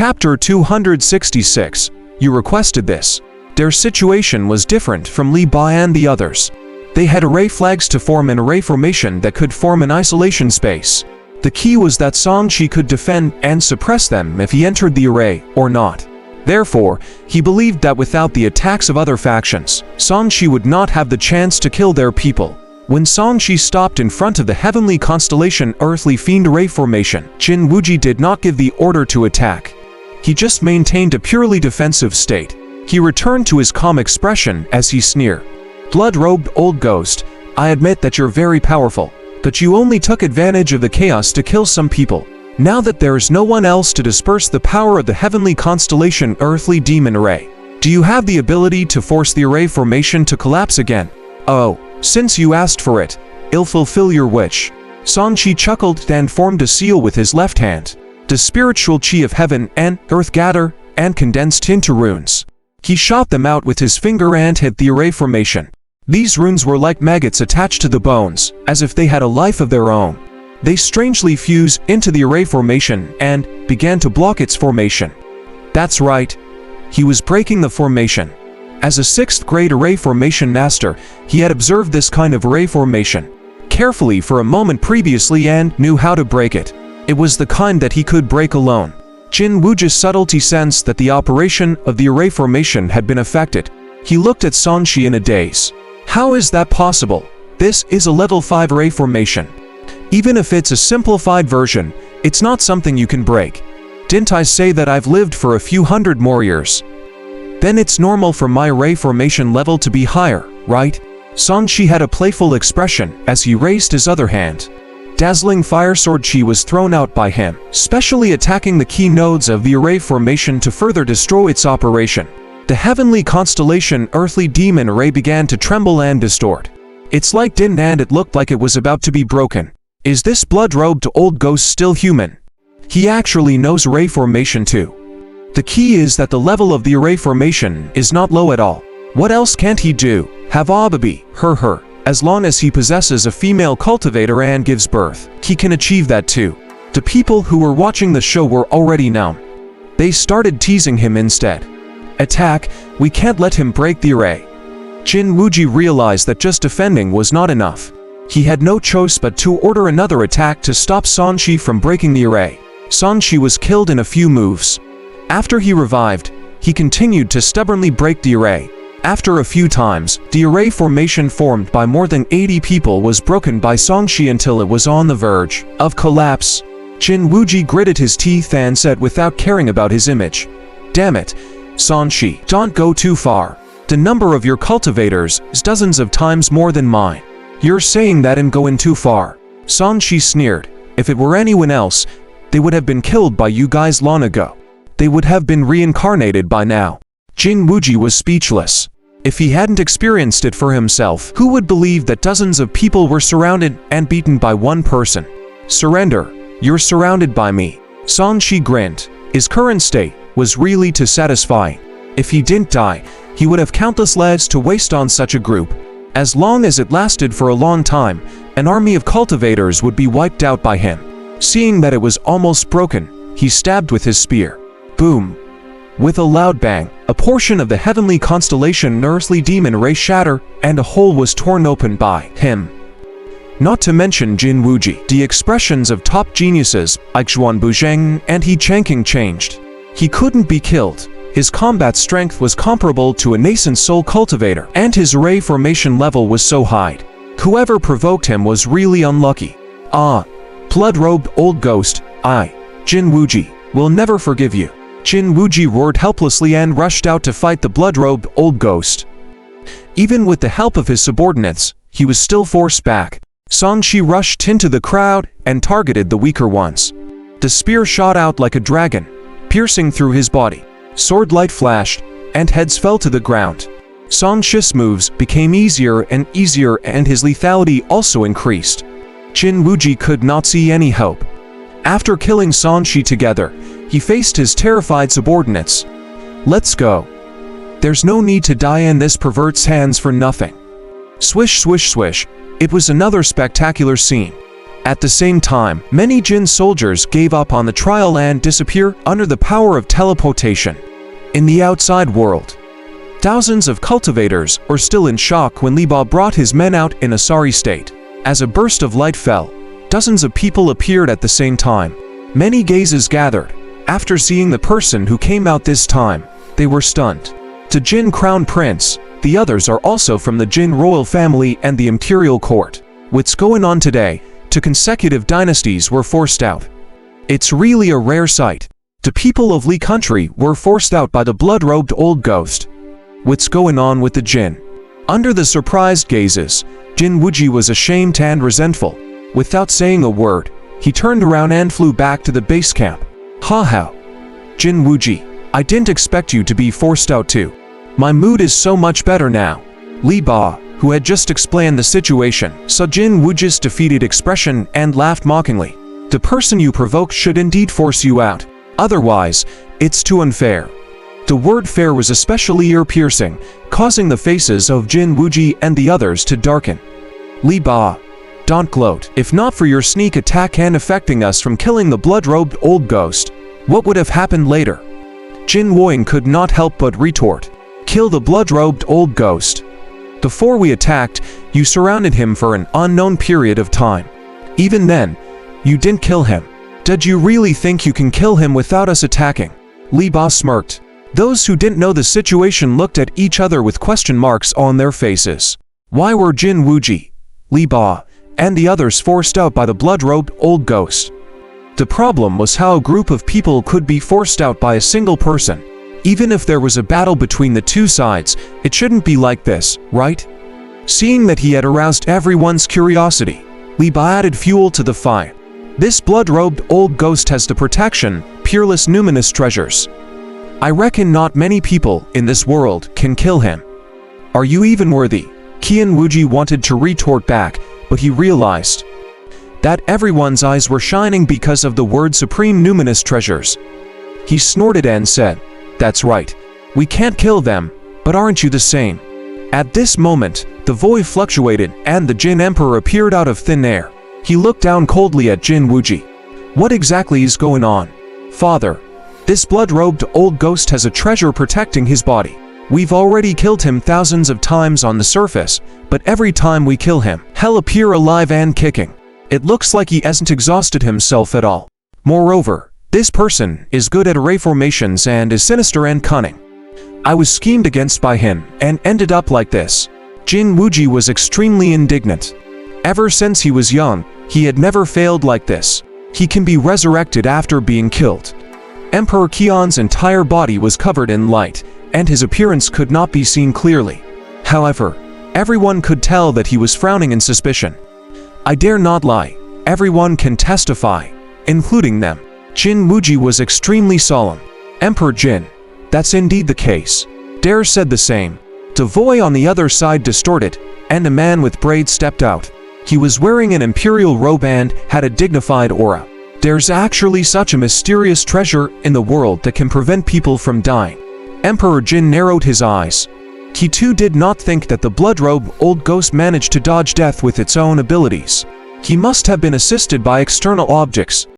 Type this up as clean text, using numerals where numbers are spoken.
Chapter 266. You requested this. Their situation was different from Li Bai and the others. They had array flags to form an array formation that could form an isolation space. The key was that Song Shi could defend and suppress them if he entered the array or not. Therefore, he believed that without the attacks of other factions, Song Shi would not have the chance to kill their people. When Song Shi stopped in front of the heavenly constellation Earthly Fiend Array formation, Jin Wuji did not give the order to attack. He just maintained a purely defensive state. He returned to his calm expression as he sneered. "Blood-robed old ghost, I admit that you're very powerful, but you only took advantage of the chaos to kill some people. Now that there is no one else to disperse the power of the heavenly constellation Earthly Demon Array, do you have the ability to force the array formation to collapse again? Oh, since you asked for it, I'll fulfill your wish." Song Shi chuckled and formed a seal with his left hand. The spiritual chi of heaven and earth gather and condensed into runes. He shot them out with his finger and hit the array formation. These runes were like maggots attached to the bones, as if they had a life of their own. They strangely fused into the array formation and began to block its formation. That's right. He was breaking the formation. As a 6th grade array formation master, he had observed this kind of array formation carefully for a moment previously and knew how to break it. It was the kind that he could break alone. Jin Wuji's subtlety sensed that the operation of the array formation had been affected. He looked at Song Shi in a daze. How is that possible? This is a level 5 array formation. Even if it's a simplified version, it's not something you can break. Didn't I say that I've lived for a few hundred more years? Then it's normal for my array formation level to be higher, right? Song Shi had a playful expression as he raised his other hand. Dazzling fire sword chi was thrown out by him, specially attacking the key nodes of the array formation to further destroy its operation. The heavenly constellation Earthly Demon Array began to tremble and distort. Its light dimmed and it looked like it was about to be broken. Is this blood-robed old ghost still human? He actually knows array formation too. The key is that the level of the array formation is not low at all. What else can't he do? Have Ababi, her. As long as he possesses a female cultivator and gives birth, he can achieve that too. The people who were watching the show were already numb. They started teasing him instead. Attack, we can't let him break the array. Jin Wuji realized that just defending was not enough. He had no choice but to order another attack to stop Song Shi from breaking the array. Song Shi was killed in a few moves. After he revived, he continued to stubbornly break the array. After a few times, the array formation formed by more than 80 people was broken by Song Shi until it was on the verge of collapse. Jin Wuji gritted his teeth and said without caring about his image, "Damn it, Song Shi, don't go too far. The number of your cultivators is dozens of times more than mine. You're saying that I'm going too far." Song Shi sneered. If it were anyone else, they would have been killed by you guys long ago. They would have been reincarnated by now. Jin Wuji was speechless. If he hadn't experienced it for himself, who would believe that dozens of people were surrounded and beaten by one person? "Surrender, you're surrounded by me." Song Shi grinned. His current state was really too satisfying. If he didn't die, he would have countless lives to waste on such a group. As long as it lasted for a long time, an army of cultivators would be wiped out by him. Seeing that it was almost broken, he stabbed with his spear. Boom! With a loud bang, a portion of the heavenly constellation Earthly Demon Array shattered, and a hole was torn open by him. Not to mention Jin Wuji, the expressions of top geniuses like Zhuan Buzheng and He Changqing changed. He couldn't be killed. His combat strength was comparable to a nascent soul cultivator, and his array formation level was so high. Whoever provoked him was really unlucky. Ah, blood-robed old ghost, I, Jin Wuji, will never forgive you. Jin Wuji roared helplessly and rushed out to fight the blood-robed old ghost. Even with the help of his subordinates, he was still forced back. Song Shi rushed into the crowd and targeted the weaker ones. The spear shot out like a dragon, piercing through his body. Sword light flashed, and heads fell to the ground. Song Shi's moves became easier and his lethality also increased. Jin Wuji could not see any hope. After killing Song Shi together, he faced his terrified subordinates. "Let's go. There's no need to die in this pervert's hands for nothing." Swish, swish, swish. It was another spectacular scene. At the same time, many Jin soldiers gave up on the trial and disappear under the power of teleportation. In the outside world, thousands of cultivators were still in shock when Li Ba brought his men out in a sorry state. As a burst of light fell, dozens of people appeared at the same time. Many gazes gathered. After seeing the person who came out this time, they were stunned. The Jin Crown Prince, the others are also from the Jin royal family and the imperial court. What's going on today? Two consecutive dynasties were forced out. It's really a rare sight. The people of Li country were forced out by the blood-robed old ghost. What's going on with the Jin? Under the surprised gazes, Jin Wuji was ashamed and resentful. Without saying a word, he turned around and flew back to the base camp. Ha. Jin Wuji, I didn't expect you to be forced out too. My mood is so much better now. Li Ba, who had just explained the situation, saw Jin Wuji's defeated expression and laughed mockingly. The person you provoke should indeed force you out. Otherwise, it's too unfair. The word fair was especially ear-piercing, causing the faces of Jin Wuji and the others to darken. Li Ba, don't gloat. If not for your sneak attack and affecting us from killing the blood-robed old ghost, what would have happened later? Jin Woying could not help but retort. Kill the blood-robed old ghost. Before we attacked, you surrounded him for an unknown period of time. Even then, you didn't kill him. Did you really think you can kill him without us attacking? Li Ba smirked. Those who didn't know the situation looked at each other with question marks on their faces. Why were Jin Wuji, Li Ba, and the others forced out by the blood-robed old ghost? The problem was how a group of people could be forced out by a single person. Even if there was a battle between the two sides, it shouldn't be like this, right? Seeing that he had aroused everyone's curiosity, Li Ba added fuel to the fire. This blood-robed old ghost has the protection, peerless numinous treasures. I reckon not many people in this world can kill him. Are you even worthy? Qian Wuji wanted to retort back, but he realized that everyone's eyes were shining because of the word supreme numinous treasures. He snorted and said, "That's right. We can't kill them, but aren't you the same?" At this moment, the void fluctuated and the Jin Emperor appeared out of thin air. He looked down coldly at Jin Wuji. What exactly is going on? Father, this blood-robed old ghost has a treasure protecting his body. We've already killed him thousands of times on the surface, but every time we kill him, he'll appear alive and kicking. It looks like he hasn't exhausted himself at all. Moreover, this person is good at array formations and is sinister and cunning. I was schemed against by him and ended up like this. Jin Wuji was extremely indignant. Ever since he was young, he had never failed like this. He can be resurrected after being killed. Emperor Qian's entire body was covered in light, and his appearance could not be seen clearly. However, everyone could tell that he was frowning in suspicion. I dare not lie. Everyone can testify, including them. Jin Wuji was extremely solemn. Emperor Jin, that's indeed the case. Dare said the same. The voice on the other side distorted, and a man with braids stepped out. He was wearing an imperial robe and had a dignified aura. There's actually such a mysterious treasure in the world that can prevent people from dying. Emperor Jin narrowed his eyes. He too did not think that the blood-robe old ghost managed to dodge death with its own abilities. He must have been assisted by external objects,